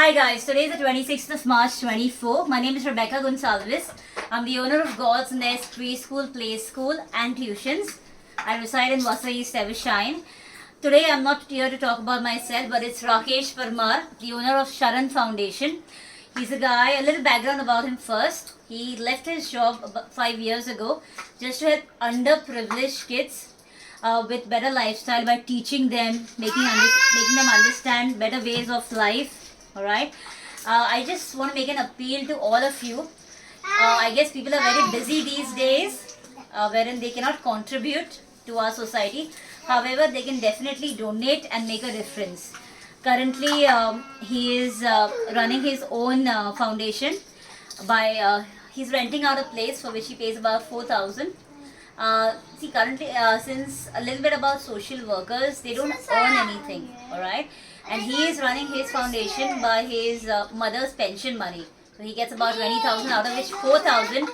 Hi guys, today is the 26th of March 24. My name is Rebecca Gonsalves. I'm the owner of God's Nest Preschool, Play School and Tuitions. I reside in Wasa East Evershine. Today I'm not here to talk about myself, but it's Rakesh Parmar, the owner of Sharan Foundation. He's a guy, a little background about him first. He left his job about 5 years ago just to help underprivileged kids with better lifestyle by teaching them, making them understand better ways of life. Alright, I just want to make an appeal to all of you. I guess people are very busy these days, wherein they cannot contribute to our society. However, they can definitely donate and make a difference. Currently, he is running his own foundation by he's renting out a place for which he pays about 4,000. See, currently, since a little bit about social workers, they don't earn anything, alright? And he is running his foundation by his mother's pension money. So he gets about 20,000, out of which 4,000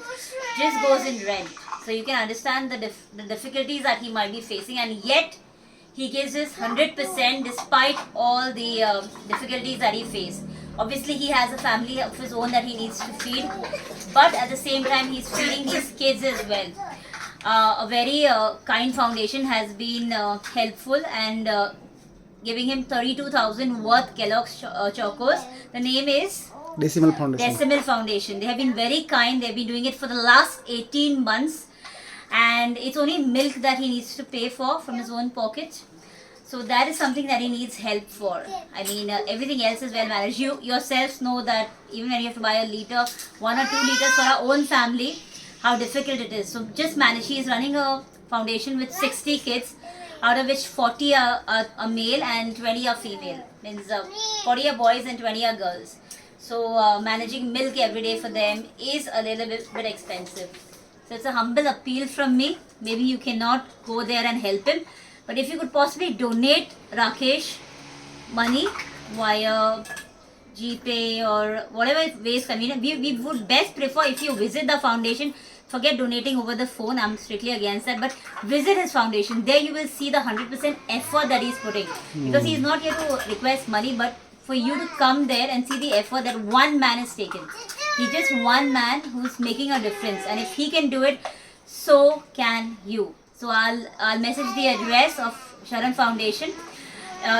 just goes in rent. So you can understand the difficulties that he might be facing, and yet he gives his 100% despite all the difficulties that he faces. Obviously, he has a family of his own that he needs to feed, but at the same time, he's feeding his kids as well. A very kind foundation has been helpful and giving him 32,000 worth Kellogg's Chocos. The name is Decimal Foundation. Decimal Foundation. They have been very kind. They've been doing it for the last 18 months. And it's only milk that he needs to pay for from his own pocket. So that is something that he needs help for. I mean, everything else is well managed. You yourselves know that even when you have to buy a liter, 1 or 2 liters for our own family, how difficult it is. So just manage. He is running a foundation with 60 kids, out of which 40 are male and 20 are female. Means 40 are boys and 20 are girls. So managing milk every day for them is a little bit expensive. So it's a humble appeal from me. Maybe you cannot go there and help him, but if you could possibly donate Rakesh money via GPay or whatever ways convenient, we would best prefer if you visit the foundation. Forget donating over the phone, I'm strictly against that, but visit his foundation. There you will see the 100% effort that he's putting. Because he's not here to request money, but for you to come there and see the effort that one man is taken. He's just one man who's making a difference, and if he can do it, so can you. So I'll message the address of Sharan Foundation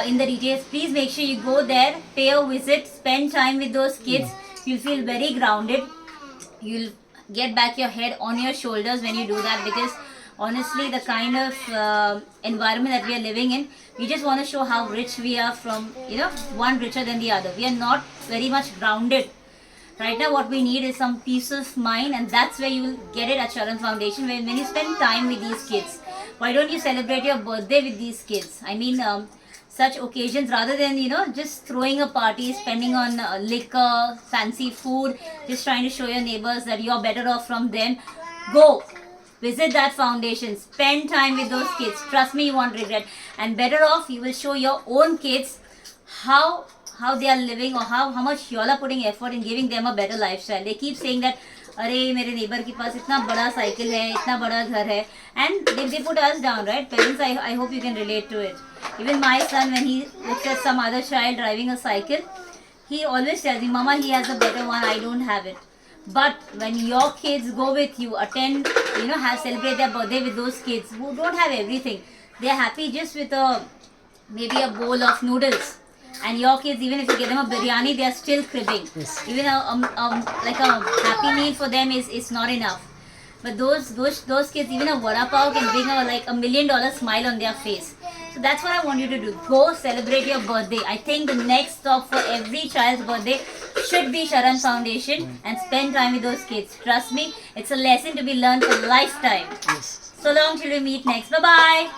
in the details. Please make sure you go there, pay a visit, spend time with those kids. You'll feel very grounded. You'll get back your head on your shoulders when you do that, because honestly, the kind of environment that we are living in, we just want to show how rich we are from, one richer than the other. We are not very much grounded. Right now, what we need is some peace of mind, and that's where you will get it at Sharan Foundation, when you spend time with these kids. Why don't you celebrate your birthday with these kids? I mean, such occasions, rather than, just throwing a party, spending on liquor, fancy food, just trying to show your neighbors that you're better off from them. Go, visit that foundation, spend time with those kids. Trust me, you won't regret. And better off, you will show your own kids how they are living, or how much you all are putting effort in giving them a better lifestyle. They keep saying that, अरे मेरे neighbor के पास इतना बड़ा cycle है, इतना बड़ा घर है, and they put us down, right? Parents, I hope you can relate to it. Even my son, when he looks at some other child driving a cycle, he always tells me, Mama, he has a better one, I don't have it. But when your kids go with you, attend, celebrate their birthday with those kids who don't have everything, they are happy just with maybe a bowl of noodles. And your kids, even if you get them a biryani, they are still cribbing. Yes. Even like a happy meal for them is not enough. But those kids, even a vada pav can bring like $1 million smile on their face. So that's what I want you to do. Go celebrate your birthday. I think the next stop for every child's birthday should be Sharan Foundation, and spend time with those kids. Trust me, it's a lesson to be learned for lifetime. Yes. So long till we meet next. Bye-bye.